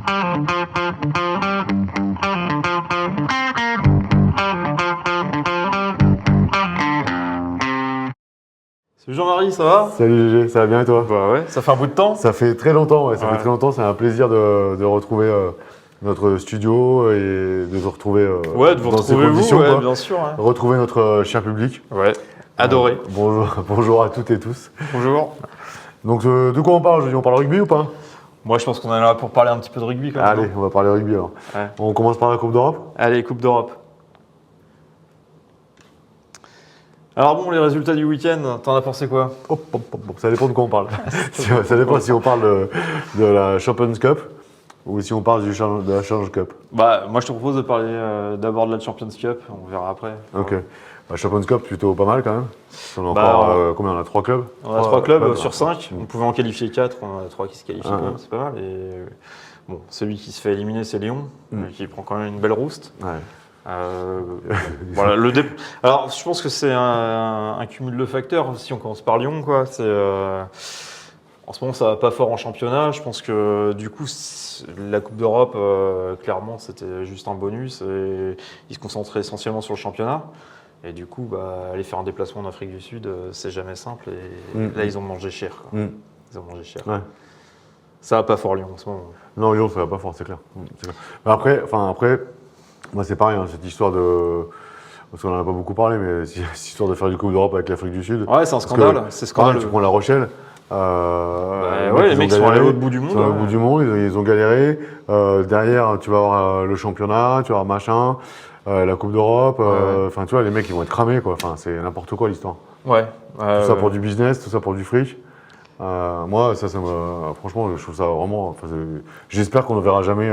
Salut Jean-Marie, ça va? Salut GG, ça va bien et toi? Bah ouais, ça fait un bout de temps. Ça fait très longtemps, ouais, ça Ouais. fait très longtemps. C'est un plaisir de retrouver notre studio et de se retrouver Ouais, de vous dans ces retrouver conditions, vous, ouais, quoi. bien sûr. Ouais. Retrouver notre cher public. Ouais, adoré. Bonjour à toutes et tous. Bonjour. Donc de quoi on parle aujourd'hui? On parle rugby ou pas? Moi, je pense qu'on est là pour parler un petit peu de rugby quand même. Allez, on va parler rugby alors. Ouais. On commence par la Coupe d'Europe? Allez, Coupe d'Europe. Alors bon, les résultats du week-end, t'en as pensé quoi? Hop, ça dépend de quoi on parle. Ça dépend si on parle de la Champions Cup ou si on parle de la Challenge Cup. Bah, moi je te propose de parler d'abord de la Champions Cup, on verra après. Ok. La Champions Cup, plutôt pas mal quand même. On a Bah, encore, combien? On a 3 clubs? On a 3 clubs ouais. sur 5, on pouvait en qualifier 4, on en a 3 qui se qualifient quand même, c'est pas mal. Et bon, celui qui se fait éliminer, c'est Lyon, qui prend quand même une belle rouste. Ouais. Voilà, alors, je pense que c'est un cumul de facteurs. Si on commence par Lyon, quoi, c'est en ce moment ça va pas fort en championnat. Je pense que du coup la Coupe d'Europe, clairement, c'était juste un bonus et ils se concentraient essentiellement sur le championnat. Et du coup, bah, aller faire un déplacement en Afrique du Sud, c'est jamais simple. Et là, ils ont mangé cher. Quoi. Ils ont mangé cher. Ouais. Ça va pas fort Lyon en ce moment. Non, Lyon, ça va pas fort, c'est clair. C'est clair. Mais après, moi c'est pareil, hein, cette histoire de. Parce qu'on n'en a pas beaucoup parlé, mais cette histoire de faire du Coupe d'Europe avec l'Afrique du Sud. Ouais, c'est un scandale. C'est scandaleux. Tu prends La Rochelle. Ouais, les mecs sont allés au bout du monde. Ils sont allés au bout du monde, ils ont galéré. Derrière, tu vas avoir le championnat, tu vas avoir machin, la Coupe d'Europe. Enfin, tu vois, les mecs, ils vont être cramés, quoi. Enfin, c'est n'importe quoi l'histoire. Ouais. Tout ça pour du business, tout ça pour du fric. Moi, ça me. Franchement, je trouve ça vraiment. Enfin, j'espère qu'on ne verra jamais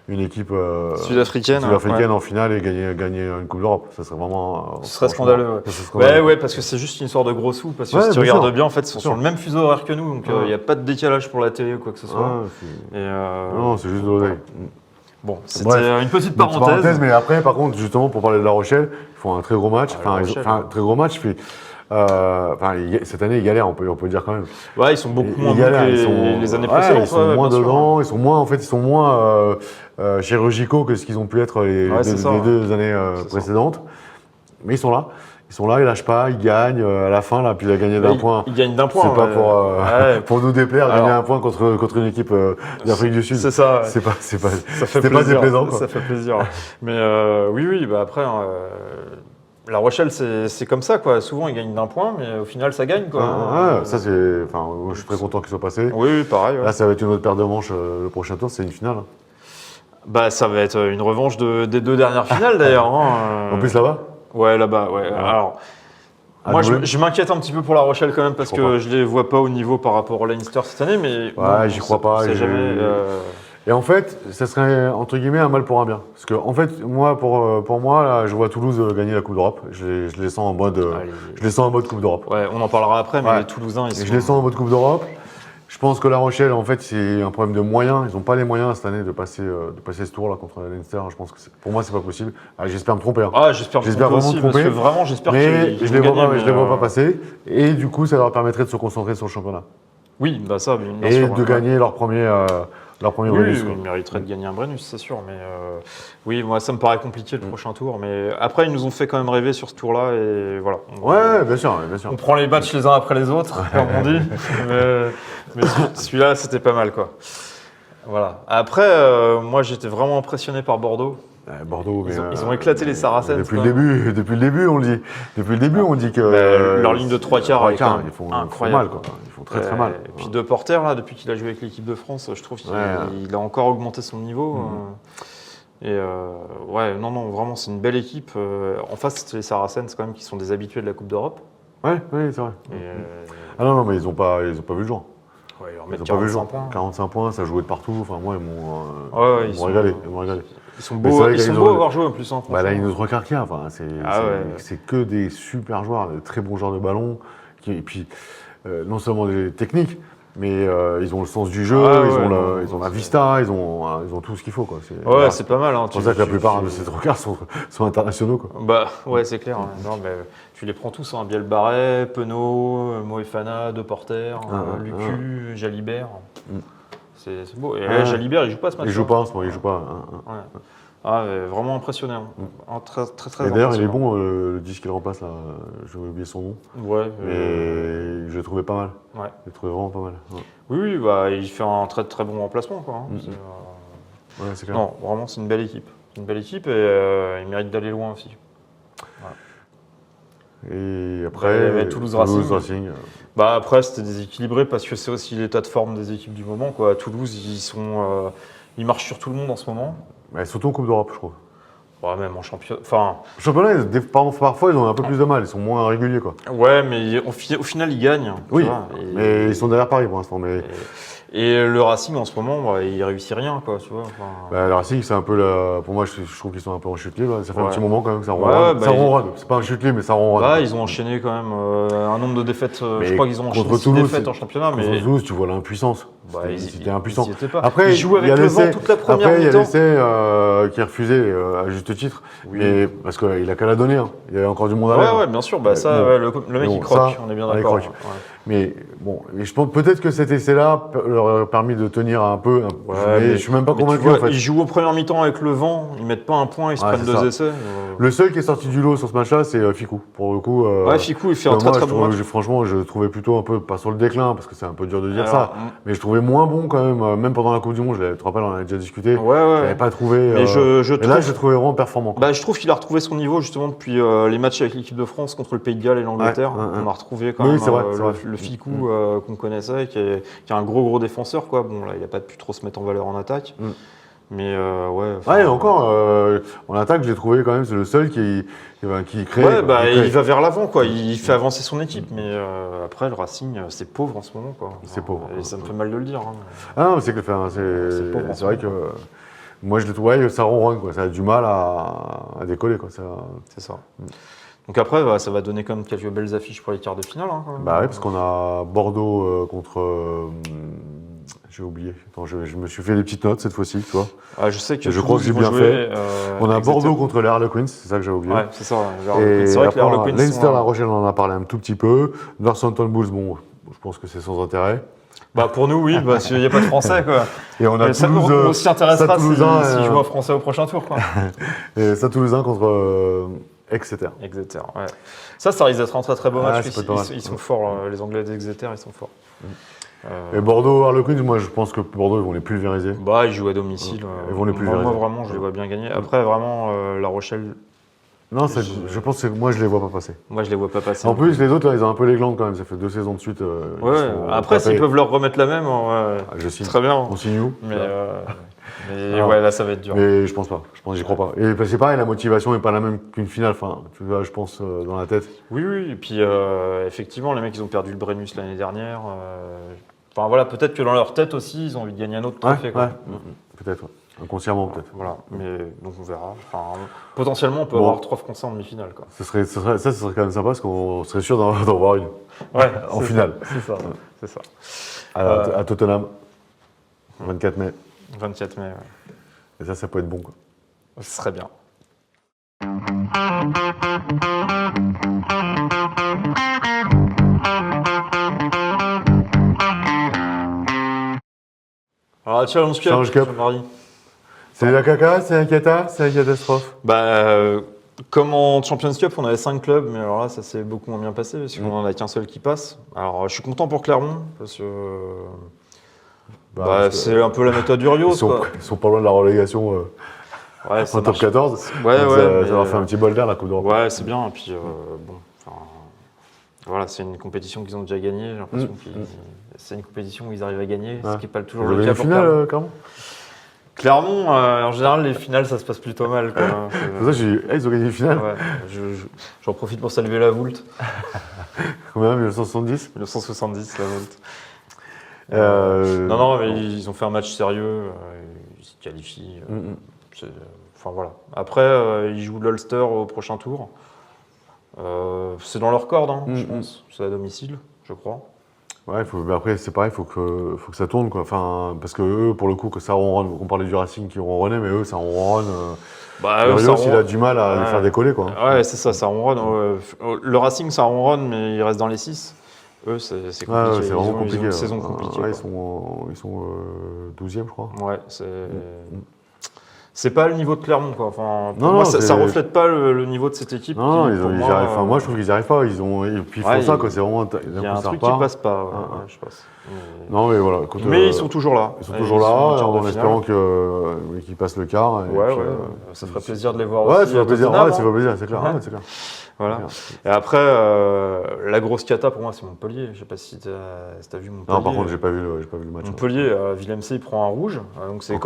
une équipe sud-africaine en finale et gagner une Coupe d'Europe. Ça serait vraiment. Ce serait scandaleux. Ouais, parce que c'est juste une histoire de gros sous. Parce que si tu regardes bien, en fait, ils sont sur le même fuseau horaire que nous, donc il n'y a pas de décalage pour la télé ou quoi que ce soit. Non, c'est juste de l'oseille. Bon, c'était une petite parenthèse. Mais après, par contre, justement, pour parler de La Rochelle, ils font un très gros match. Très gros match. Puis, cette année, ils galèrent, on peut dire quand même. Ouais, ils sont beaucoup moins bons que les années précédentes. Ils sont moins dedans, ils sont moins chirurgicaux que ce qu'ils ont pu être les 2 années précédentes. Mais ils sont là, ils lâchent pas, ils gagnent à la fin, là, puis ils ont gagné d'un point. Ils gagnent d'un point. C'est pas pour nous déplaire, gagner un point contre une équipe d'Afrique du Sud. C'est ça. C'est pas déplaisant. Quoi. Ça fait plaisir. Mais oui, bah après. La Rochelle, c'est comme ça, quoi. Souvent, ils gagnent d'un point, mais au final, ça gagne, quoi. Ça, c'est. Enfin, je suis très content qu'ils soient passés. Oui, pareil. Ouais. Là, ça va être une autre paire de manches. Le prochain tour, c'est une finale. Bah, ça va être une revanche des 2 dernières finales, d'ailleurs. En plus, là-bas? Ouais, là-bas, ouais. Alors, moi, je m'inquiète un petit peu pour La Rochelle, quand même, parce que je les vois pas au niveau par rapport au Leinster cette année, mais. Ouais, j'y crois pas. Jamais. Et en fait, ça serait entre guillemets un mal pour un bien. Parce que en fait, moi, pour moi, là, je vois Toulouse gagner la Coupe d'Europe. Je les sens en mode Coupe d'Europe. Ouais, on en parlera après, mais les Toulousains, je les sens en mode Coupe d'Europe. Je pense que La Rochelle, en fait, c'est un problème de moyens. Ils n'ont pas les moyens cette année de passer ce tour-là contre Leinster. Je pense que pour moi, c'est pas possible. J'espère me tromper. Hein. J'espère vraiment me tromper. Parce que vraiment, j'espère qu'ils je les vois pas passer. Et du coup, ça leur permettrait de se concentrer sur le championnat. Oui, bah ça, bien et sûr. De gagner leur premier bonus. Ils mériteraient de gagner un bonus, c'est sûr. Mais oui, moi, ça me paraît compliqué le prochain tour. Mais après, ils nous ont fait quand même rêver sur ce tour-là. Et voilà. Ouais, bien sûr. On prend les matchs les uns après les autres, comme on dit. mais celui-là, c'était pas mal, quoi. Voilà. Après, moi, j'étais vraiment impressionné par Bordeaux. Bordeaux, ils ont éclaté les Saracens. Depuis le début, on le dit. Depuis le début, on dit que leur ligne de 3 quarts, ils font mal, quoi. Ils font très mal. Et puis De Porter, là, depuis qu'il a joué avec l'équipe de France, je trouve qu'il a encore augmenté son niveau. Non, vraiment, c'est une belle équipe. En face, c'est les Saracens quand même qui sont des habitués de la Coupe d'Europe. Oui, c'est vrai. Non, mais ils ont pas vu le jour. Ouais, ils remettent 45 points. 45 points, ça jouait de partout. Enfin, moi, ils m'ont régalé. Ils sont beaux à avoir joué en plus. Là, il nous trois quarts qu'il y a. Enfin, c'est que des super joueurs, de très bons joueurs de ballon. Et puis, non seulement des techniques, mais ils ont le sens du jeu, ils ont la vista, ils ont tout ce qu'il faut. Quoi. C'est pas mal. C'est pour ça que la plupart de ces trois quarts sont internationaux. Quoi. Bah, ouais, c'est clair. Non, mais tu les prends tous, Biel Barret, Penaud, Moefana, De Porter, Lucu, Jalibert. C'est beau. Et Jalibert, il joue pas ce match. Il joue pas en ce moment, il joue pas. Ouais. Ah, vraiment impressionnant. Très, très, très et d'ailleurs, il est impressionnant. bon, le 10 qu'il remplace, là. J'ai oublié son nom. Ouais. Mais je le trouvais pas mal. Ouais. Je le trouvais vraiment pas mal. Ouais. Oui, bah, il fait un très, très bon remplacement, quoi. Ouais, c'est clair. Non, vraiment, c'est une belle équipe. C'est une belle équipe et il mérite d'aller loin aussi. Et après, Toulouse Racing. Bah, après, c'était déséquilibré parce que c'est aussi l'état de forme des équipes du moment, quoi. À Toulouse, ils marchent sur tout le monde en ce moment. Mais surtout en Coupe d'Europe, je crois. Ouais, même en championnat. Enfin, championnat, parfois, ils ont un peu plus de mal. Ils sont moins réguliers, quoi. Ouais, mais au final, ils gagnent. Oui, mais ils sont derrière Paris pour l'instant. Et le Racing, en ce moment, bah, il réussit rien, quoi, tu vois. Le Racing, c'est un peu pour moi, je trouve qu'ils sont un peu en chute libre. Ça fait un petit moment quand même que ça ronronne. Ça ronronne. C'est pas un chute libre, mais ça ronronne. Bah, ils ont enchaîné quand même un nombre de défaites. Je crois qu'ils ont enchaîné 6 défaites en championnat. Contre Toulouse, tu vois l'impuissance. Bah, c'était impuissant. Après, ils jouaient avec le vent toute la première mi-temps. Après, il y a l'essai qui est refusé à juste titre. Oui. Mais parce qu'il a qu'à la donner. Hein. Il y a encore du monde à l'air. Ouais, bien sûr. Bah, ça, le mec, il croque. On est bien d'accord. Mais bon, je pense peut-être que cet essai-là leur a permis de tenir un peu. Mais je suis même pas convaincu. En fait. Ils jouent au premier mi-temps avec le vent. Ils mettent pas un point. Ils se prennent 2 essais. Le seul qui est sorti du lot sur ce match-là, c'est Ficou. Pour le coup. Ficou, il fait un très très bon match. Franchement, je le trouvais plutôt un peu pas sur le déclin parce que c'est un peu dur de dire ça. Mais je trouvais moins bon quand même pendant la Coupe du Monde, je te rappelle, on en a déjà discuté. Je l'avais pas trouvé. Mais là, je le trouvais vraiment performant. Bah, je trouve qu'il a retrouvé son niveau justement depuis les matchs avec l'équipe de France contre le Pays de Galles et l'Angleterre. On a retrouvé quand même le Ficou qu'on connaissait, qui est un gros défenseur, quoi. Bon, là, il a pas pu trop se mettre en valeur en attaque. Mais encore, en attaque, j'ai trouvé quand même, c'est le seul qui crée. Il va vers l'avant, quoi. Il fait avancer son équipe. Mais après, le Racing, c'est pauvre en ce moment, quoi. C'est pauvre. Et ça me fait mal de le dire. Ah non, c'est vrai que moi, je le trouvais, ça ronronne, quoi. Ça a du mal à décoller, quoi. C'est ça. Donc après, ça va donner quand même quelques belles affiches pour les quarts de finale. Hein, quand même. Bah oui, parce qu'on a Bordeaux contre. J'ai oublié. Attends, je me suis fait des petites notes cette fois-ci, tu vois. Ah, je sais que je crois que j'ai bien fait. On a Bordeaux contre les Harlequins, c'est ça que j'ai oublié. Ouais, c'est ça. C'est vrai que les Harlequins. Leinster, La Rochelle, on en a parlé un tout petit peu. Northampton Bulls, bon, je pense que c'est sans intérêt. Bah pour nous, oui, parce qu'il n'y a pas de Français, quoi. Et on a Toulouse. On s'y intéressera si je vois Français au prochain tour, quoi. Et Saint-Toulousain contre Exeter. Exeter, ouais. Ça risque d'être un très très beau match. Ils sont forts, les Anglais d'Exeter, ils sont forts. Et Bordeaux, Harlequins, moi je pense que Bordeaux ils vont les pulvériser. Bah ils jouent à domicile. Ils vont les pulvériser. Moi vraiment je les vois bien gagner. Après vraiment La Rochelle. Non, je pense que moi je les vois pas passer. Moi je les vois pas passer. En plus les autres là ils ont un peu les glandes quand même. Ça fait 2 saisons de suite. Après s'ils peuvent leur remettre la même, je signe. Très bien. On signe où Mais ouais là ça va être dur. Mais je pense pas. J'y crois pas. Et c'est pareil, la motivation est pas la même qu'une finale. Enfin, tu vois, je pense dans la tête. Oui. Et puis effectivement les mecs ils ont perdu le Brennus l'année dernière. Enfin voilà, peut-être que dans leur tête aussi, ils ont envie de gagner un autre trophée. Ouais. Peut-être, inconsciemment peut-être. Voilà, mais donc on verra. Enfin, potentiellement, on peut avoir 3 Français en demi-finale. Quoi. Ce serait quand même sympa parce qu'on serait sûr d'en voir une en finale. C'est ça. À Tottenham, 24 mai. 24 mai, ouais. Et ça peut être bon. Quoi. Ce serait bien. Alors, Challenge Cup. C'est la caca, c'est la cata, c'est la catastrophe. Comme en Champions Cup, on avait 5 clubs, mais alors là, ça s'est beaucoup moins bien passé, parce qu'on n'en a qu'un seul qui passe. Alors, je suis content pour Clermont, parce que c'est un peu la méthode Urios. Ils sont pas loin de la relégation en top 14. Ça leur fait un petit bol d'air, la Coupe d'Europe. Ouais, c'est bien. Et puis, voilà, c'est une compétition qu'ils ont déjà gagnée. J'ai l'impression que c'est une compétition où ils arrivent à gagner, ce qui n'est pas toujours le cas pour finale, Clermont. Clermont, en général, les finales, ça se passe plutôt mal. C'est ça, j'ai dit, ils ont gagné une finale. Ouais, j'en profite pour saluer la Voulte. Combien, 1970 1970, la Voulte. Non, mais ils ont fait un match sérieux, ils se qualifient. Enfin voilà. Après, ils jouent l'Ulster au prochain tour. C'est dans leur corde, je pense. C'est à domicile, je crois. Ouais, après c'est pareil, faut que ça tourne quoi. Enfin, parce que eux, pour le coup, que ça ronronne. On parlait du Racing qui ronronnait, mais eux, ça ronronne. Il a du mal à les faire décoller quoi. Ouais, c'est ça ronronne. Le Racing, ça ronronne, mais il reste dans les 6. eux, c'est compliqué. C'est vraiment compliqué. Ils ont une saison compliquée. Ils sont 12e, je crois. Ouais, c'est pas le niveau de Clermont, quoi. Enfin, moi, ça reflète pas le niveau de cette équipe. Non, moi, je trouve qu'ils n'y arrivent pas. Et puis ils font ça, quoi. C'est vraiment. Il y a un truc qui passe pas, je pense. Non, mais voilà. Mais ils sont toujours là. Ils sont toujours là, en espérant qu'ils passent le quart. Ça ferait plaisir de les voir aussi. Ouais, ça fait plaisir, c'est clair. Voilà. Et après, la grosse cata pour moi, c'est Montpellier. Je sais pas si tu as vu Montpellier. Non, par contre, j'ai pas vu le match. Montpellier, Villemc, il prend un rouge. Donc c'est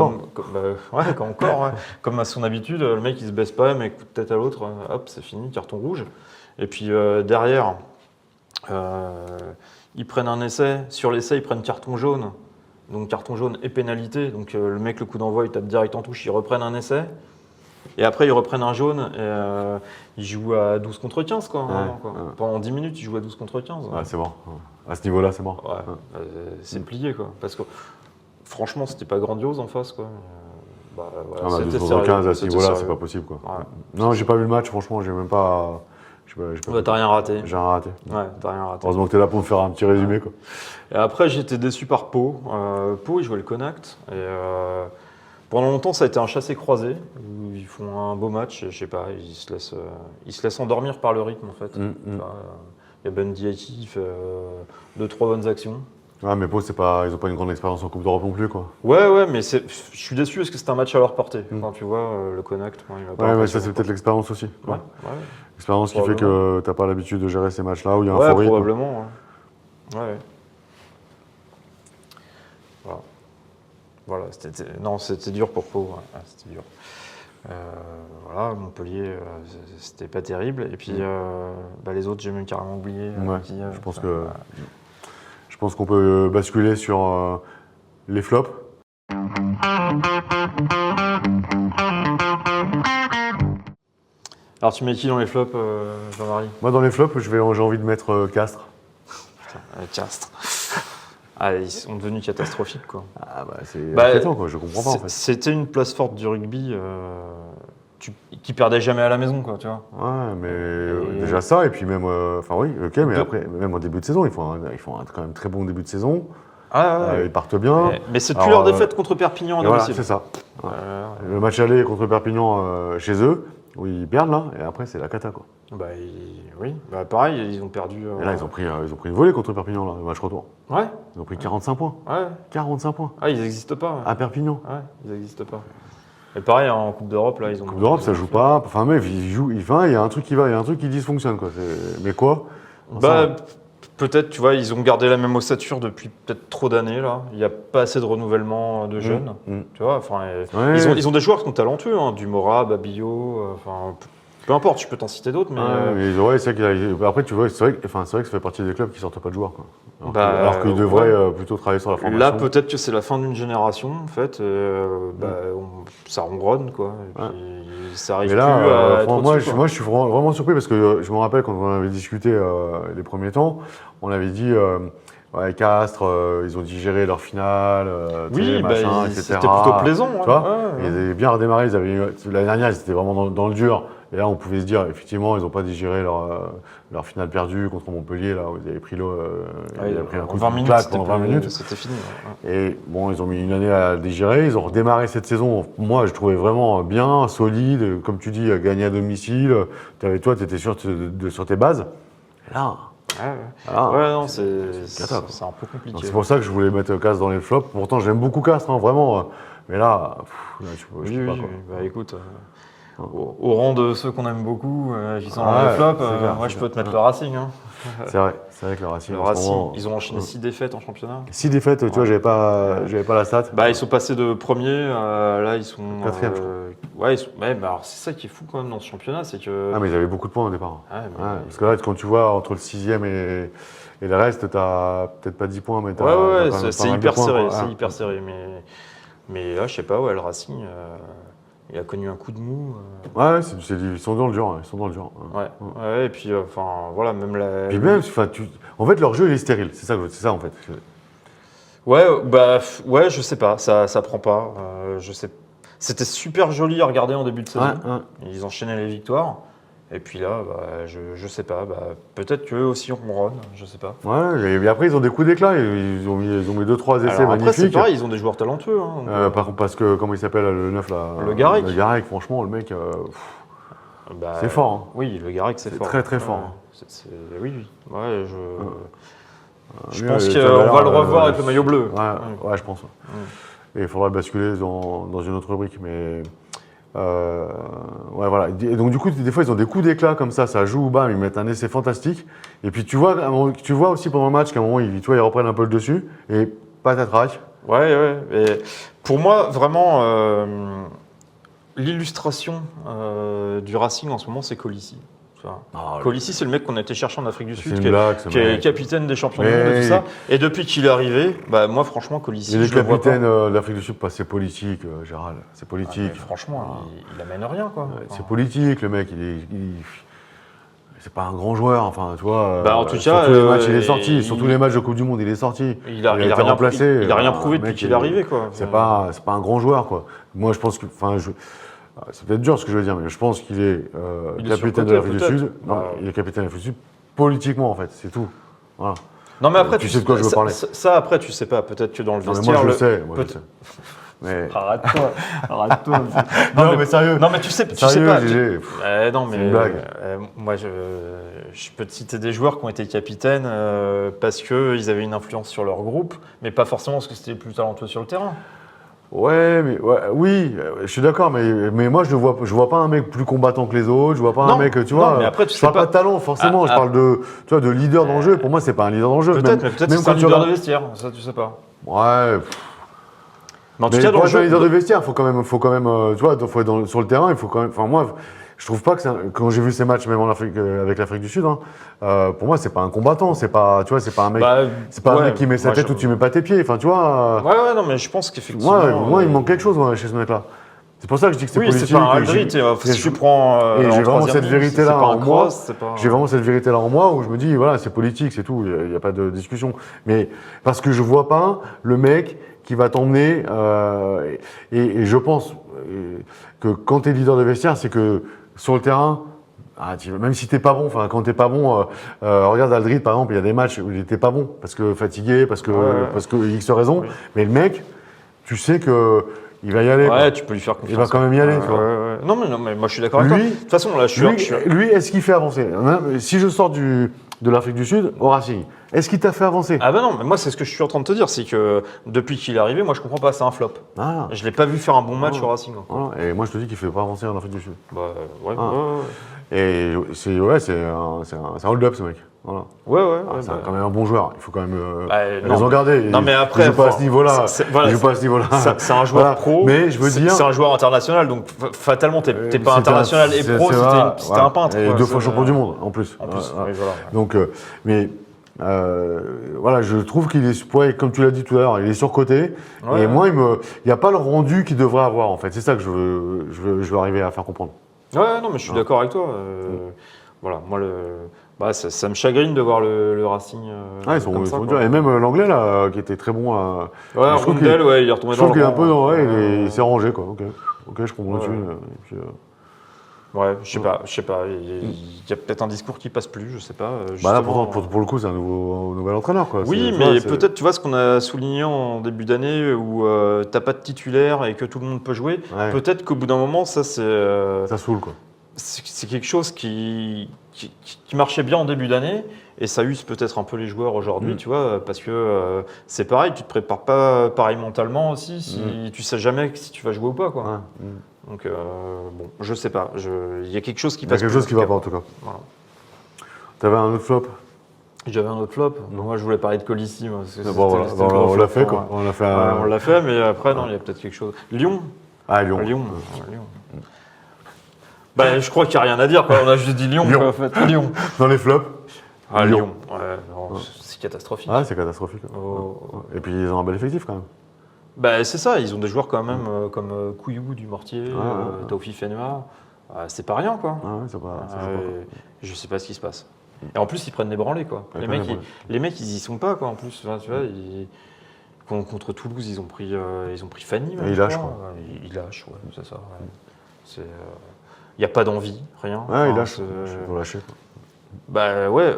comme à son habitude, le mec il se baisse pas, mais coup de tête à l'autre, hop, c'est fini, carton rouge. Et puis derrière, ils prennent un essai. Sur l'essai, ils prennent carton jaune. Donc carton jaune et pénalité. Donc le mec, le coup d'envoi, il tape direct en touche. Ils reprennent un essai. Et après, ils reprennent un jaune. Et, ils jouent à 12 contre 15. Quoi. Pendant 10 minutes, ils jouent à 12 contre 15. Ouais, c'est mort. À ce niveau-là, c'est mort. C'est plié. Quoi. Parce que franchement, c'était pas grandiose en face. Quoi. 12 contre 15 à ce niveau-là, c'est pas possible. Quoi. Non, j'ai pas vu le match. Franchement, j'ai même pas. T'as rien raté. J'ai rien raté. Ouais, t'as rien raté. Heureusement que t'es là pour me faire un petit résumé. Quoi. Et après, j'étais déçu par Pau. Pau, ils jouaient le Connacht. Et pendant longtemps, ça a été un chassé-croisé. Où ils font un beau match. Et, je sais pas, ils se laissent endormir par le rythme, en fait. Il y a Ben Diaty qui fait 2-3 bonnes actions. Ouais, mais Pau, ils n'ont pas une grande expérience en Coupe d'Europe non plus, quoi. Ouais, mais je suis déçu parce que c'était un match à leur portée. Quand tu vois le Connacht, mais ça, c'est peut-être l'expérience aussi. Ouais. L'expérience qui fait que tu n'as pas l'habitude de gérer ces matchs-là où il y a un fort rythme. Probablement. Ouais. Voilà, c'était dur pour Pau. C'était dur. Montpellier, c'était pas terrible. Et puis les autres, j'ai même carrément oublié. Je pense qu'on peut basculer sur les flops. Alors tu mets qui dans les flops, Jean-Marie ? Moi dans les flops, j'ai envie de mettre Castres. Castres. Ils sont devenus catastrophiques, quoi. C'est inquiétant, quoi. Je comprends pas en fait. C'était une place forte du rugby qui perdait jamais à la maison, quoi, tu vois. Ouais, mais déjà ça, et puis même, mais après, même au début de saison, ils font quand même très bon début de saison. Ils partent bien. Mais c'est plus leur défaite contre Perpignan à domicile. Voilà, c'est ça. Le match aller contre Perpignan chez eux, où ils perdent là, et après c'est la cata, quoi. Pareil, ils ont perdu. Et là, ils ont pris une volée contre Perpignan, là, le match retour. Ouais. Ils ont pris 45 points. Ouais. 45 points. Ils n'existent pas. À Perpignan. Ouais, ils n'existent pas. Et pareil, en Coupe d'Europe, là, ils ont. Coupe d'Europe, ça joue pas. Enfin, mais il y a un truc qui va, il y a un truc qui dysfonctionne, quoi. Mais quoi ? Peut-être, tu vois, ils ont gardé la même ossature depuis peut-être trop d'années, là. Il n'y a pas assez de renouvellement de jeunes. Tu vois, ils ont des joueurs qui sont talentueux, Dumora, Babillot, peu importe, je peux t'en citer d'autres, mais. Après, tu vois, c'est vrai que ça fait partie des clubs qui sortent pas de joueurs, quoi. Alors qu'ils devraient plutôt travailler sur la formation. Là, peut-être que c'est la fin d'une génération, en fait. Ça ronronne, quoi. Et puis, ça arrive plus à être moi, je suis vraiment surpris parce que je me rappelle quand on avait discuté les premiers temps, on avait dit Castres, ils ont digéré leur finale, etc. C'était plutôt plaisant. Tu vois, ils avaient bien redémarré. L'année dernière, ils étaient vraiment dans le dur. Et là, on pouvait se dire, effectivement, ils n'ont pas digéré leur finale perdue contre Montpellier, là où ils avaient pris un coup de claque pendant 20 minutes. C'était fini. Et bon, ils ont mis une année à digérer. Ils ont redémarré cette saison. Moi, je trouvais vraiment bien, solide. Comme tu dis, gagné à domicile. Toi, tu étais sûr sur tes bases. Et là. C'est un peu compliqué. C'est pour ça que je voulais mettre Castres dans les flops. Pourtant, j'aime beaucoup Castres, vraiment. Mais là, je peux pas. Quoi. Écoute. Au rang de ceux qu'on aime beaucoup, qui sont dans les flops, moi je peux te mettre le Racing. C'est vrai que le Racing. Ils ont enchaîné 6 défaites en championnat. 6 défaites, tu vois, j'avais pas la stat. Ils sont passés de premier, là ils sont. 4e, je crois. Alors c'est ça qui est fou quand même dans ce championnat, c'est que. Mais ils avaient beaucoup de points au départ. Parce que là, quand tu vois entre le 6e et le reste, t'as peut-être pas 10 points, mais t'as. C'est hyper serré, hyper serré. Mais là, je sais pas, le Racing. Il a connu un coup de mou. Ils sont dans le dur. Et puis, voilà, même la. Puis même, en fait, leur jeu, il est stérile. C'est ça, en fait. Je sais pas. Ça prend pas. Je sais. C'était super joli à regarder en début de saison. Ils enchaînaient les victoires. Et puis là, je sais pas, peut-être qu'eux aussi ronronnent, je sais pas. Ouais, et après ils ont des coups d'éclat, ils ont mis 2-3 essais magnifiques. Après c'est pareil, ils ont des joueurs talentueux. Par contre, parce que, comment il s'appelle le 9 là Le Garrick. Le Garrick, franchement, le mec, c'est fort. Hein. Oui, le Garrick c'est fort. Très très fort. Oui. Ouais, je pense qu'on va le revoir avec le maillot bleu. Ouais, je pense. Et il faudra le basculer dans une autre rubrique, mais... ouais, voilà. Et donc du coup, des fois, ils ont des coups d'éclat comme ça joue ou bas, ils mettent un essai fantastique. Et puis tu vois aussi pendant le match qu'à un moment, ils reprennent un peu le dessus et patatrac. Ouais. Et pour moi, vraiment, l'illustration du Racing en ce moment, c'est Colissi. Colissi, c'est le mec qu'on a été chercher en Afrique du Sud, qui est capitaine des champions du monde et tout ça. Et depuis qu'il est arrivé, moi franchement, Colissi, je le vois pas. Les capitaines d'Afrique du Sud, c'est politique, Gérald. C'est politique. Franchement, il amène rien, quoi. C'est politique, le mec. C'est pas un grand joueur, enfin, tu vois. En tout cas, sur tous les matchs, il est sorti. Sur tous les matchs de Coupe du Monde, il est sorti. Il a été remplacé. Il a rien prouvé depuis qu'il est arrivé, quoi. C'est pas un grand joueur, quoi. Moi, je pense que, c'est peut-être dur ce que je veux dire, mais je pense qu'il est capitaine de l'Afrique du Sud. Non, il est capitaine de l'Afrique du Sud politiquement, en fait, c'est tout. Voilà. Non, mais après, tu sais de quoi je veux parler. Ça, après, tu sais pas. Peut-être que dans le vestiaire. Moi, je sais. Mais... Arrête-toi. Non, mais sérieux. Non, mais tu sais pas. Non, mais c'est une blague. Moi, je peux te citer des joueurs qui ont été capitaines parce qu'ils avaient une influence sur leur groupe, mais pas forcément parce que c'était plus talentueux sur le terrain. Oui, je suis d'accord, mais moi je vois pas un mec plus combattant que les autres, je vois pas un mec, tu vois. Mais après, je parle pas de talent forcément, je parle de leader dans le jeu. Pour moi, c'est pas un leader dans le jeu. Peut-être que c'est un leader de vestiaire, ça tu sais pas. Ouais. Mais en tout cas, dans le jeu, un leader de vestiaire, il faut quand même, tu vois, faut être sur le terrain, il faut quand même. Enfin moi, je trouve pas que quand j'ai vu ces matchs même en Afrique avec l'Afrique du Sud, pour moi c'est pas un combattant, c'est pas, tu vois, c'est pas un mec, un mec qui met sa tête où tu mets pas tes pieds, enfin tu vois. Ouais, non mais je pense qu'effectivement. Moi il me manque quelque chose chez ce mec-là. C'est pour ça que je dis que c'est politique. C'est pas un Aldrit, si tu prends. Et j'ai vraiment cette vérité-là en moi. J'ai vraiment cette vérité-là en moi où je me dis voilà c'est politique, c'est tout, il n'y a pas de discussion. Mais parce que je vois pas le mec qui va t'emmener et je pense que quand tu es leader de vestiaire, c'est que sur le terrain, même si t'es pas bon, enfin quand t'es pas bon, regarde Aldrit par exemple, il y a des matchs où il était pas bon parce que fatigué, parce que X raison. Oui. Mais le mec, tu sais que il va y aller. Ouais, tu peux lui faire confiance. Il va quand même y aller. Tu vois. Non mais moi je suis d'accord avec toi. De toute façon là, lui, est-ce qu'il fait avancer? Si je sors de l'Afrique du Sud au Racing, est-ce qu'il t'a fait avancer? Ah non, mais moi c'est ce que je suis en train de te dire, c'est que depuis qu'il est arrivé, moi je comprends pas, c'est un flop. Je l'ai pas vu faire un bon match au Racing. Et moi je te dis qu'il fait pas avancer en Afrique du Sud. Ouais. Et c'est un hold-up ce mec. Voilà. C'est quand même un bon joueur. Il faut quand même les en garder. Non mais après, il joue pas à ce niveau-là. C'est un joueur pro. Mais je veux dire, c'est un joueur international. Donc fatalement, t'es pas international et pro. C'était un peintre. Et 2 fois champion du monde en plus. Donc, voilà, je trouve qu'il est, comme tu l'as dit tout à l'heure, il est surcoté. Et moi, il n'y a pas le rendu qu'il devrait avoir en fait. C'est ça que je veux arriver à faire comprendre. Ouais, non, mais je suis d'accord avec toi. Voilà, moi ça me chagrine de voir le Racing. Ils sont durs. Et même l'anglais là, qui était très bon. Rondel, il est retombé dans le. Je trouve qu'il est un peu il s'est rangé quoi. Ok, je comprends dessus. Ouais, je sais pas. Il y a peut-être un discours qui passe plus, je sais pas. Là, pour le coup, c'est un nouvel entraîneur, quoi. Oui, mais peut-être, tu vois, ce qu'on a souligné en début d'année, où t'as pas de titulaire et que tout le monde peut jouer, peut-être qu'au bout d'un moment, ça c'est... ça saoule, quoi. C'est quelque chose qui marchait bien en début d'année, et ça use peut-être un peu les joueurs aujourd'hui, tu vois, parce que c'est pareil, tu te prépares pas pareil mentalement aussi, si tu sais jamais si tu vas jouer ou pas, quoi. Donc, bon, je sais pas. Il y a quelque chose qui passe. Il y a quelque chose qui va pas, en tout cas. Voilà. T'avais un autre flop? J'avais un autre flop. Moi, je voulais parler de Colissi. On l'a fait, quoi. On l'a fait, mais après, non, il y a peut-être quelque chose. Lyon. Lyon. Je crois qu'il n'y a rien à dire, quoi. On a juste dit Lyon. Quoi, en fait. Lyon. Dans les flops? Lyon. C'est catastrophique. C'est catastrophique. Et puis, ils ont un bel effectif, quand même. C'est ça, ils ont des joueurs quand même comme Couillou du Mortier, Taufi Fenua. C'est pas rien, quoi. Je sais pas ce qui se passe. Et en plus, ils prennent des branlées, quoi. Les mecs, ils y sont pas, quoi. En plus, tu vois, contre Toulouse, ils ont pris Fanny. Ils lâchent, quoi. Ils lâchent, c'est ça. Il n'y a pas d'envie, rien. Ouais, il lâche. Il faut lâcher. Bah ouais,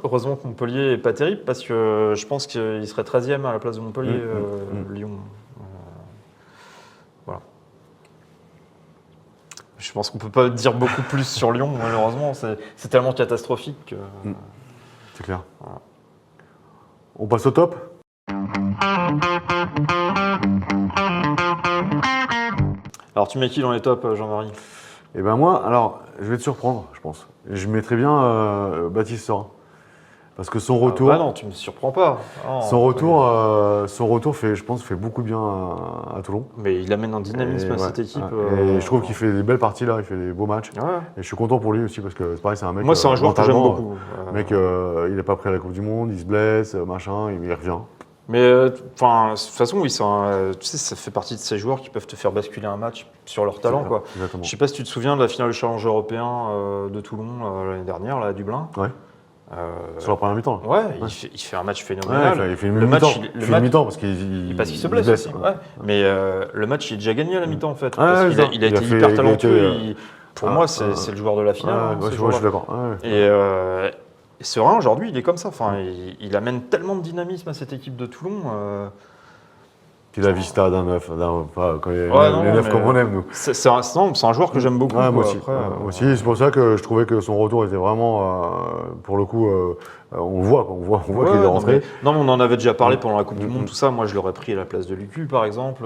heureusement que Montpellier n'est pas terrible parce que je pense qu'il serait 13e à la place de Montpellier, Lyon. Voilà. Je pense qu'on ne peut pas dire beaucoup plus sur Lyon, malheureusement. C'est tellement catastrophique. Que... C'est clair. Voilà. On passe au top ? Alors, tu mets qui dans les tops, Jean-Marie ? Eh ben moi, alors, je vais te surprendre, je pense. Je mettrais bien Baptiste Serin. Parce que son retour... Ah non, tu me surprends pas. Oh, son retour fait, je pense, fait beaucoup de bien à Toulon. Mais il amène un dynamisme à cette équipe. Et je trouve qu'il fait des belles parties là, il fait des beaux matchs. Ouais. Et je suis content pour lui aussi parce que c'est pareil, c'est un mec. Moi, c'est un joueur que j'aime beaucoup. Le mec, il n'est pas prêt à la Coupe du Monde, il se blesse, machin, il revient. Mais de toute façon, oui, tu sais, ça fait partie de ces joueurs qui peuvent te faire basculer un match sur leur talent. Quoi. Exactement. Je sais pas si tu te souviens de la finale du Challenge européen de Toulon l'année dernière, là, à Dublin. Ouais. Sur la première mi-temps. Ouais, il fait un match phénoménal. Il fait une mi-temps parce qu'il se blesse aussi. Ouais. Mais le match, il est déjà gagné à la mi-temps en fait. Parce qu'il a été hyper talentueux. Pour moi, c'est le joueur de la finale. Je suis d'accord. Et Serin, aujourd'hui, il est comme ça. Enfin, il amène tellement de dynamisme à cette équipe de Toulon. Puis la vista d'un neuf, les neufs comme on aime, nous. C'est un joueur que j'aime beaucoup. Ouais, moi aussi. C'est pour ça que je trouvais que son retour était vraiment, pour le coup, on voit qu'il est rentré. Non, mais on en avait déjà parlé pendant la Coupe du Monde, tout ça. Moi, je l'aurais pris à la place de Lucu, par exemple.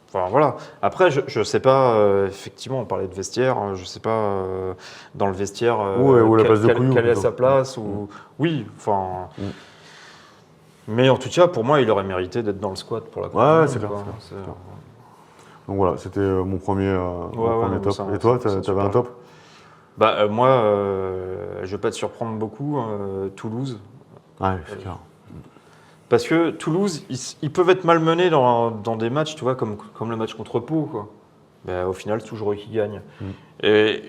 Enfin, voilà. Après, je ne sais pas, effectivement, on parlait de vestiaire, je ne sais pas, dans le vestiaire, quelle est sa place. Oui, enfin... Mais en tout cas, pour moi, il aurait mérité d'être dans le squad pour la Coupe du Monde. C'est clair. Donc voilà, c'était mon premier top. Et toi, tu avais un top ? Moi, je ne vais pas te surprendre beaucoup, Toulouse. Ouais, c'est clair. Parce que Toulouse, ils peuvent être malmenés dans des matchs, tu vois, comme le match contre Pau, quoi. Au final, c'est toujours eux qui gagnent. Et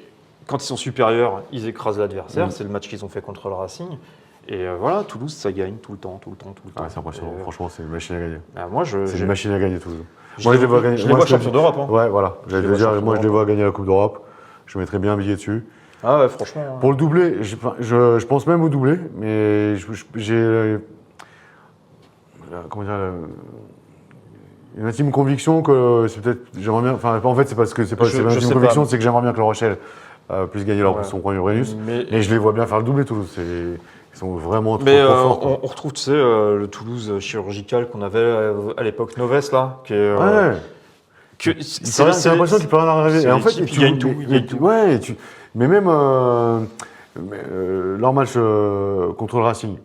quand ils sont supérieurs, ils écrasent l'adversaire. C'est le match qu'ils ont fait contre le Racing. Et voilà, Toulouse, ça gagne tout le temps. C'est impressionnant. Franchement, c'est une machine à gagner. C'est une machine à gagner, Toulouse. Je les vois champions d'Europe. Hein. Ouais, voilà. J'allais te dire, moi, je les vois gagner la Coupe d'Europe. Je mettrais bien un billet dessus. Ah ouais, franchement. Pour le doublé, je pense même au doublé, mais j'ai... Comment dire, une intime conviction que c'est peut-être, j'aimerais bien, enfin en fait c'est parce que c'est pas une intime conviction, c'est que j'aimerais bien que La Rochelle puisse gagner son premier Brennus, mais je les vois bien faire le doublé Toulouse, ils sont vraiment trop forts. On retrouve, tu sais, le Toulouse chirurgical qu'on avait à l'époque Noves là, qui est... c'est l'impression qu'il peut rien arriver. Et en fait, il gagne tout. Mais même leur match contre le Racing.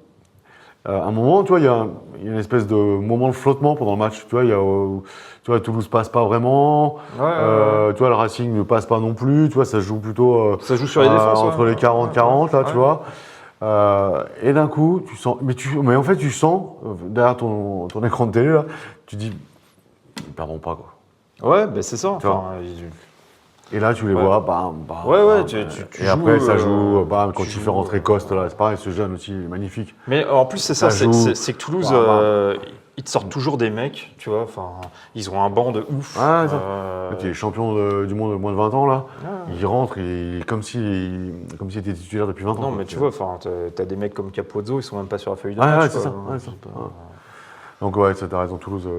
À un moment, tu vois, il y a une espèce de moment de flottement pendant le match. Tu vois, Toulouse passe pas vraiment. Tu vois, le Racing ne passe pas non plus. Tu vois, ça joue plutôt. Ça joue sur les défenses. Entre les 40-40, là, tu vois. Et d'un coup, tu sens. Mais en fait, tu sens, derrière ton écran de télé, là, tu dis, ils perdront pas, quoi. Ouais, c'est ça. Et là, tu les vois, tu et joues, après, ça joue, quand tu fais rentrer Coste, là, c'est pareil, ce jeune aussi, il est magnifique. Mais en plus, c'est ça, c'est que Toulouse, ils te sortent toujours des mecs, tu vois, ils ont un banc de ouf. Tu es champion du monde de moins de 20 ans, là, il rentre, comme s'il était titulaire depuis 20 ans. Non, mais tu vois, t'as des mecs comme Capozzo, ils sont même pas sur la feuille de match. C'est ça. Donc ouais, t'as raison, Toulouse.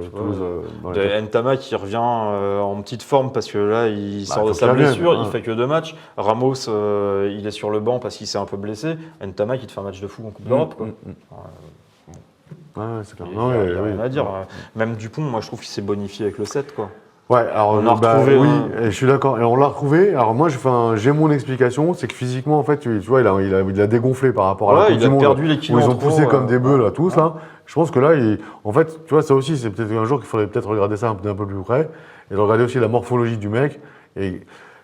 Ntama qui revient en petite forme parce que là, il sort de sa blessure, il fait que 2 matchs. Ramos, il est sur le banc parce qu'il s'est un peu blessé. Ntama qui te fait un match de fou en Coupe d'Europe. C'est clair. Il n'y a rien à dire. Même Dupont, moi, je trouve qu'il s'est bonifié avec le 7, quoi. Ouais, alors on l'a retrouvé. Oui, je suis d'accord. Et on l'a retrouvé. Alors moi, j'ai mon explication, c'est que physiquement, en fait, tu vois, il a dégonflé par rapport à la Coupe du Monde. Il a perdu l'équilibre. Ils ont poussé comme des bœufs là, tous là. Je pense que là, en fait, tu vois, ça aussi, c'est peut-être un jour qu'il faudrait peut-être regarder ça d'un peu plus près et de regarder aussi la morphologie du mec et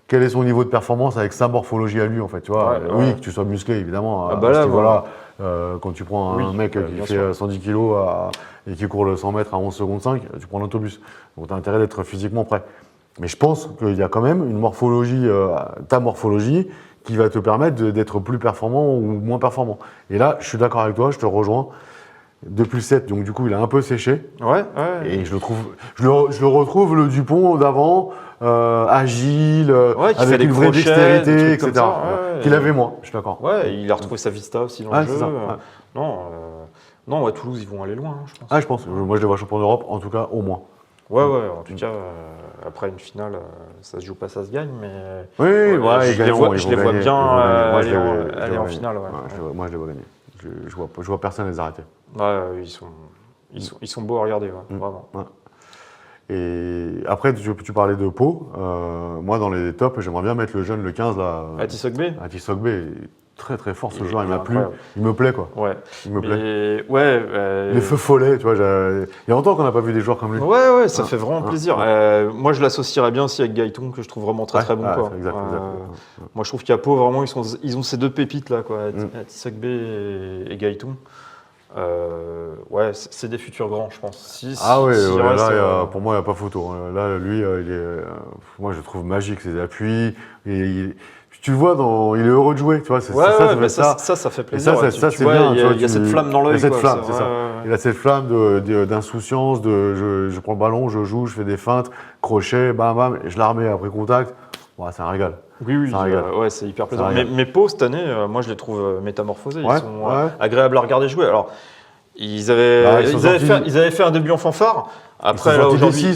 quel est son niveau de performance avec sa morphologie à lui, en fait. Tu vois, que tu sois musclé, évidemment. Quand tu prends un mec qui fait 110 kilos et qui court le 100 mètres à 11 secondes 5, tu prends l'autobus. Donc, tu as intérêt d'être physiquement prêt. Mais je pense qu'il y a quand même une morphologie, ta morphologie, qui va te permettre d'être plus performant ou moins performant. Et là, je suis d'accord avec toi, je te rejoins. 2+7, donc du coup il a un peu séché. Ouais. Et je le retrouve le Dupont d'avant, agile, avec une vraie dextérité, etc. Qu'il avait moins, je suis d'accord. Ouais, il a retrouvé sa vista aussi dans le jeu. Non, Toulouse, ils vont aller loin, je pense. Ah, je pense. Moi, je les vois champions d'Europe, en tout cas, au moins. Ouais, en tout cas, après une finale, ça se joue pas, ça se gagne, mais. Oui, je les vois bien aller en finale. Moi, je les vois gagner. Je vois personne les arrêter. Ouais, ils sont beaux à regarder, vraiment. Ouais. Et après, tu parlais de Pau. Moi, dans les tops, j'aimerais bien mettre le jeune, le 15, là. Ati Sogbe. Très très fort ce joueur, il m'a plu. Il me plaît, quoi. Ouais. Il me plaît. Les feux follets, tu vois. Il y a longtemps qu'on n'a pas vu des joueurs comme lui. Ouais, ça fait vraiment plaisir. Moi, je l'associerais bien aussi avec Gaëton, que je trouve vraiment très bon. Quoi. Exact. Moi, je trouve qu'à Pau, vraiment, ils ont ces deux pépites là, quoi. Ati Sogbe et Gaëton. C'est des futurs grands, je pense. Pour moi, il n'y a pas photo. Là, lui, moi, je le trouve magique, ses appuis. Tu le vois, il est heureux de jouer, tu vois. Ça fait plaisir. Et ça, c'est bien. Il y a cette flamme dans l'œil. C'est ça. Il a cette flamme d'insouciance, je prends le ballon, je joue, je fais des feintes, crochet, bam, et je la remets après contact. C'est un régal. Oui, c'est hyper plaisant. Mais Pau, cette année, moi, je les trouve métamorphosés. Ils sont agréables à regarder jouer. Alors, ils avaient fait un début en fanfare. Après, là, aujourd'hui,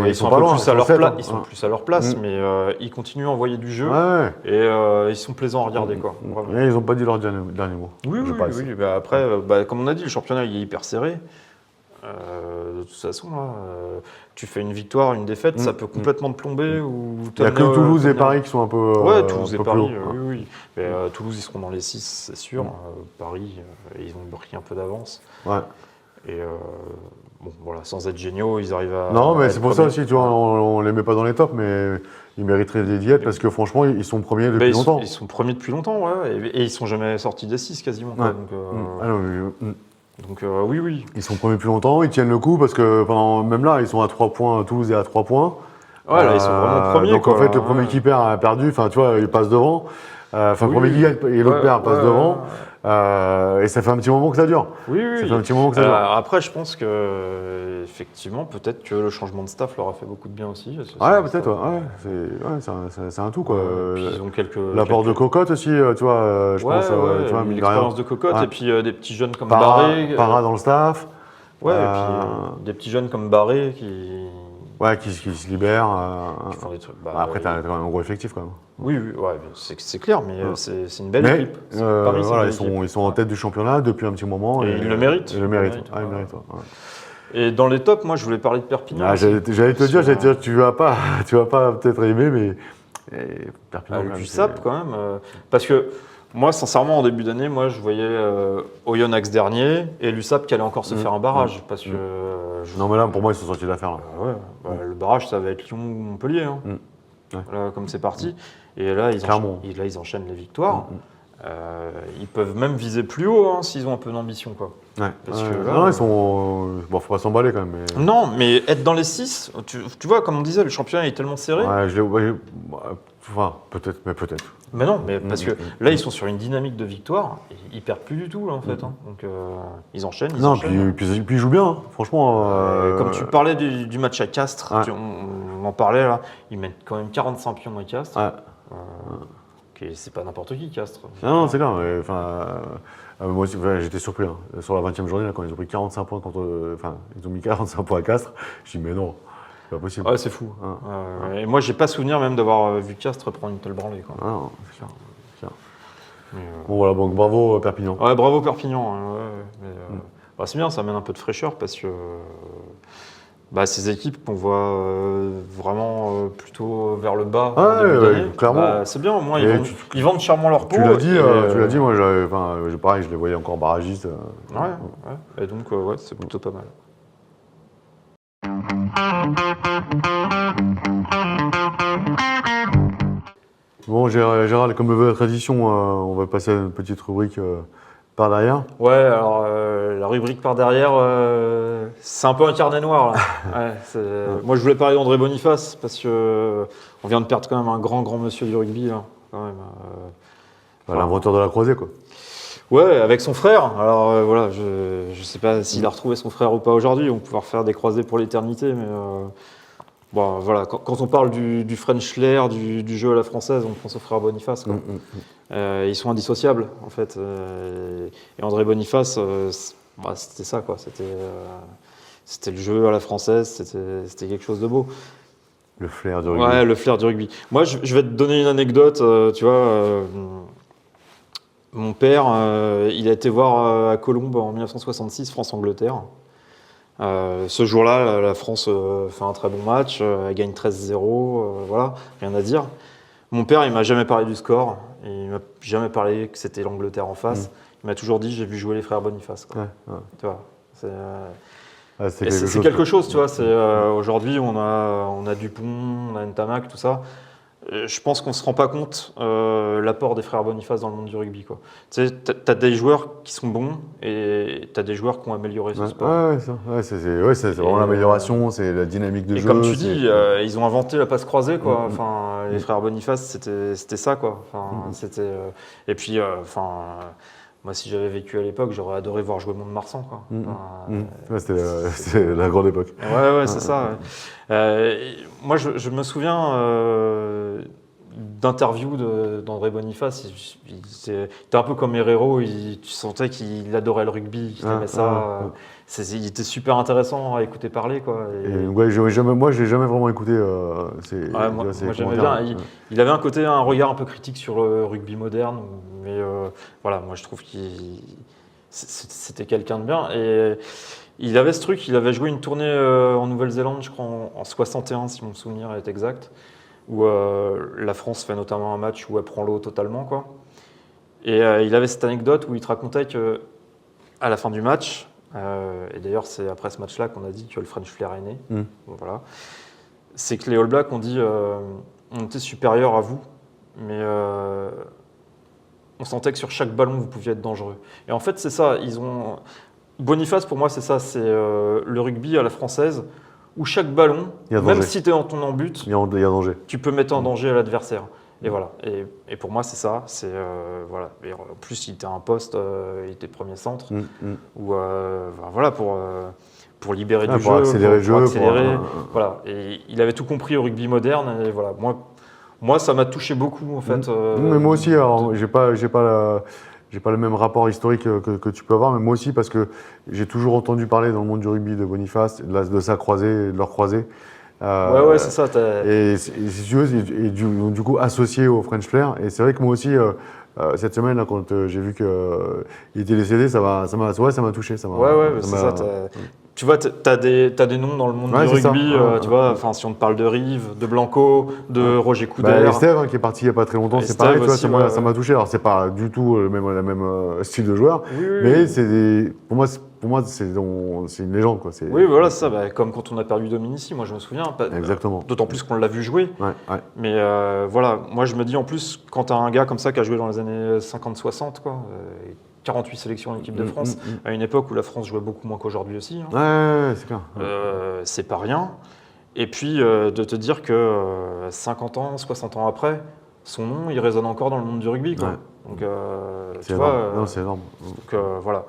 ils sont un peu plus à leur place. Ils sont plus à leur place, mais ils continuent à envoyer du jeu et ils sont plaisants à regarder, quoi. Et ils n'ont pas dit leur dernier mot. Oui. Après, comme on a dit, le championnat il est hyper serré. De toute façon, là, tu fais une victoire, une défaite, ça peut complètement te plomber. Il n'y a que Toulouse et Paris qui sont un peu. Toulouse et Paris, oui. Mais Toulouse, ils seront dans les 6, c'est sûr. Paris, ils ont pris un peu d'avance. Et sans être géniaux, ils arrivent à. Non, mais c'est pour ça aussi, tu vois, on ne les met pas dans les tops, mais ils mériteraient des diètes parce que franchement, ils sont premiers depuis longtemps. Ils sont premiers depuis longtemps, et ils ne sont jamais sortis des 6 quasiment. Quoi, donc, oui. Ils sont premiers depuis longtemps, ils tiennent le coup parce que même là, ils sont à 3 points, Toulouse est à 3 points. Ouais, là, ils sont vraiment premiers. Donc en fait, le premier qui perd a perdu, tu vois, il passe devant. Le premier qui gagne et l'autre perd passe devant. Et ça fait un petit moment que ça dure. Oui. Ça fait un petit moment que ça dure. Après, je pense que effectivement, peut-être que le changement de staff leur a fait beaucoup de bien aussi. Peut-être. C'est un tout, quoi. Ils ont l'apport de Cocotte aussi, tu vois. Je pense. Tu vois, l'expérience de Cocotte et puis des petits jeunes comme Barré. Para dans le staff. Et puis des petits jeunes comme Barré qui. Qui se libèrent. Qui font des trucs. Après, t'as quand même un gros effectif, quand même. Oui, c'est clair, mais c'est une belle équipe. Ils sont en tête du championnat depuis un petit moment. Et ils le méritent. Et dans les tops, moi, je voulais parler de Perpignan. J'allais te dire, tu vas pas peut-être aimer, mais Perpignan. L'USAP, quand même. Parce que moi, sincèrement, en début d'année, je voyais Oyonnax dernier et l'USAP qui allait encore se faire un barrage. Parce que, non, mais là, pour moi, ils sont sortis de l'affaire. Le barrage, ça va être Lyon ou Montpellier. Là, comme c'est parti. Et là, ils enchaînent les victoires. Ils peuvent même viser plus haut s'ils ont un peu d'ambition. Parce que là, ils sont. Faut pas s'emballer quand même. Mais... Non, mais être dans les 6, tu vois, comme on disait, le championnat est tellement serré. Peut-être, mais peut-être. Mais non, parce que là, ils sont sur une dynamique de victoire. Et ils perdent plus du tout, là, en fait. Donc, ils enchaînent. Puis ils jouent bien, franchement. Comme tu parlais du match à Castres, on en parlait là, ils mettent quand même 45 pions à Castres. C'est pas n'importe qui, Castres. Non, c'est clair. Moi aussi, j'étais surpris. Sur la 20e journée, là, quand ils ont pris 45 points ils ont mis 45 points à Castres. Je dis, mais non. C'est pas possible. C'est fou. Et moi, j'ai pas souvenir même d'avoir vu Castres prendre une telle branlée. Non, c'est clair. Bon, voilà, donc bravo Perpignan. Bravo Perpignan. C'est bien, ça amène un peu de fraîcheur parce que ces équipes qu'on voit vraiment plutôt vers le bas. Clairement. C'est bien, au moins ils vendent chèrement leur peau. Tu l'as dit, moi, pareil, je les voyais encore barragistes. Et donc, c'est plutôt pas mal. Bon, Gérald, comme veut la tradition, on va passer à une petite rubrique par derrière. Alors la rubrique par derrière, c'est un peu un carnet noir. Là. Moi, je voulais parler d'André Boniface parce que on vient de perdre quand même un grand monsieur du rugby. Là, quand même. L'inventeur de la croisée, quoi. Ouais, avec son frère. Alors voilà, je ne sais pas s'il a retrouvé son frère ou pas aujourd'hui. On peut pouvoir faire des croisés pour l'éternité, mais bon, voilà. Quand on parle du French flair, du jeu à la française, on pense au frère Boniface, quoi. Ils sont indissociables, en fait. Et André Boniface, c'était ça, quoi. C'était le jeu à la française. C'était quelque chose de beau. Le flair du rugby. Ouais, le flair du rugby. Moi, je vais te donner une anecdote, tu vois. Mon père, il a été voir à Colombes en 1966, France-Angleterre. Ce jour-là, la France fait un très bon match, elle gagne 13-0, voilà, rien à dire. Mon père, il m'a jamais parlé du score, il m'a jamais parlé que c'était l'Angleterre en face. Il m'a toujours dit, j'ai vu jouer les frères Boniface, quoi. Tu vois, c'est quelque chose, tu vois. Aujourd'hui, on a Dupont, on a Ntamak, tout ça. Je pense qu'on ne se rend pas compte l'apport des frères Boniface dans le monde du rugby, quoi. Tu sais, t'as des joueurs qui sont bons et t'as des joueurs qui ont amélioré ce sport. C'est vraiment l'amélioration, c'est la dynamique de jeu. Et comme tu dis, ils ont inventé la passe croisée, quoi. Les frères Boniface, c'était ça, quoi. Et puis, moi, si j'avais vécu à l'époque, j'aurais adoré voir jouer Mont-de-Marsan, quoi. C'était la grande époque. Ouais, c'est ça. Moi, je me souviens d'interviews d'André Boniface. C'était un peu comme Herrero, tu sentais qu'il adorait le rugby, qu'il aimait ça. Il était super intéressant à écouter parler, quoi. Moi, je l'ai jamais vraiment écouté. Moi, j'aimais bien. Il avait un regard un peu critique sur le rugby moderne, mais voilà, moi je trouve c'était quelqu'un de bien. Et il avait ce truc, il avait joué une tournée en Nouvelle-Zélande, je crois en 61, si mon souvenir est exact, où la France fait notamment un match où elle prend l'eau totalement, quoi. Et il avait cette anecdote où il te racontait que à la fin du match, et d'ailleurs c'est après ce match-là qu'on a dit que le French Flair est né, bon, voilà, c'est que les All Blacks ont dit on était supérieurs à vous, mais on sentait que sur chaque ballon vous pouviez être dangereux. Et en fait c'est ça, Boniface pour moi c'est ça, c'est le rugby à la française où chaque ballon, même si tu es dans ton embut, il y a danger. Tu peux mettre en danger à l'adversaire. Et voilà. Et pour moi, c'est ça. Voilà. Et en plus, il était à un poste, il était premier centre. Où, voilà, pour libérer du jeu, pour accélérer le jeu. Voilà. Et il avait tout compris au rugby moderne. Et voilà. Moi, ça m'a touché beaucoup, en fait. Mais moi aussi, alors, j'ai pas le même rapport historique que tu peux avoir, mais moi aussi, parce que j'ai toujours entendu parler dans le monde du rugby de Boniface, de sa croisée, de leur croisée. Ouais, c'est ça. Et du coup associé au French Flair. Et c'est vrai que moi aussi, cette semaine, là, quand j'ai vu qu'il était décédé, ça m'a touché. C'est ça. Tu vois, t'as des noms dans le monde du rugby, tu vois, si on te parle de Rive, de Blanco, de Roger Coudert. Estève, qui est parti il n'y a pas très longtemps, c'est pareil, aussi, ça m'a touché. Alors, c'est pas du tout le même style de joueur, mais pour moi, c'est une légende, quoi. Oui, voilà, c'est ça. Comme quand on a perdu Dominici, moi je me souviens. Exactement. D'autant plus qu'on l'a vu jouer. Mais voilà, moi je me dis en plus, quand tu as un gars comme ça qui a joué dans les années 50-60, quoi. 48 sélections en équipe de France, à une époque où la France jouait beaucoup moins qu'aujourd'hui aussi. C'est clair. C'est pas rien. Et puis de te dire que 50 ans, 60 ans après, son nom, il résonne encore dans le monde du rugby, quoi. Donc, tu vois, c'est énorme. Donc voilà.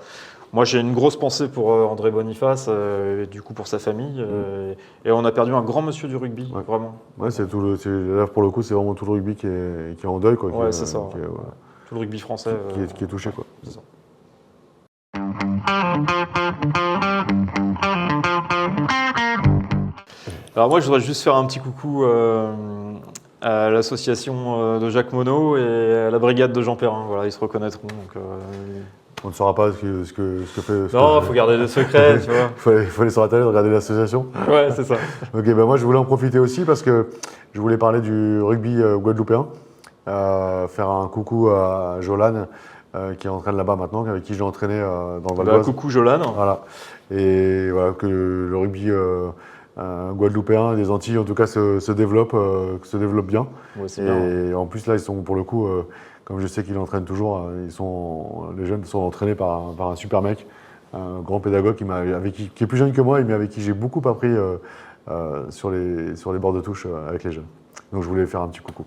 Moi, j'ai une grosse pensée pour André Boniface, et du coup pour sa famille. Et on a perdu un grand monsieur du rugby, vraiment. Ouais, là, pour le coup, c'est vraiment tout le rugby qui est en deuil, quoi. Ouais, c'est ça. Tout le rugby français. Qui est touché, quoi. C'est ça. Alors moi, je voudrais juste faire un petit coucou à l'association de Jacques Monod et à la brigade de Jean Perrin. Voilà, ils se reconnaîtront. Donc, on ne saura pas ce que fait. Non, il faut garder des secrets, tu vois. Il faut aller sur la télé regarder l'association. Ouais, c'est ça. Ok, moi je voulais en profiter aussi parce que je voulais parler du rugby guadeloupéen. Faire un coucou à Jolan qui entraîne là-bas maintenant, avec qui j'ai entraîné dans le Val d'Oise. Coucou Jolan. Voilà. Et voilà, que le rugby guadeloupéen des Antilles en tout cas se développe bien. Ouais, c'est et bien. En plus là ils sont pour le coup, comme je sais qu'il entraîne toujours, les jeunes sont entraînés par un super mec, un grand pédagogue qui est plus jeune que moi, mais avec qui j'ai beaucoup appris sur les bords de touche avec les jeunes. Donc je voulais faire un petit coucou.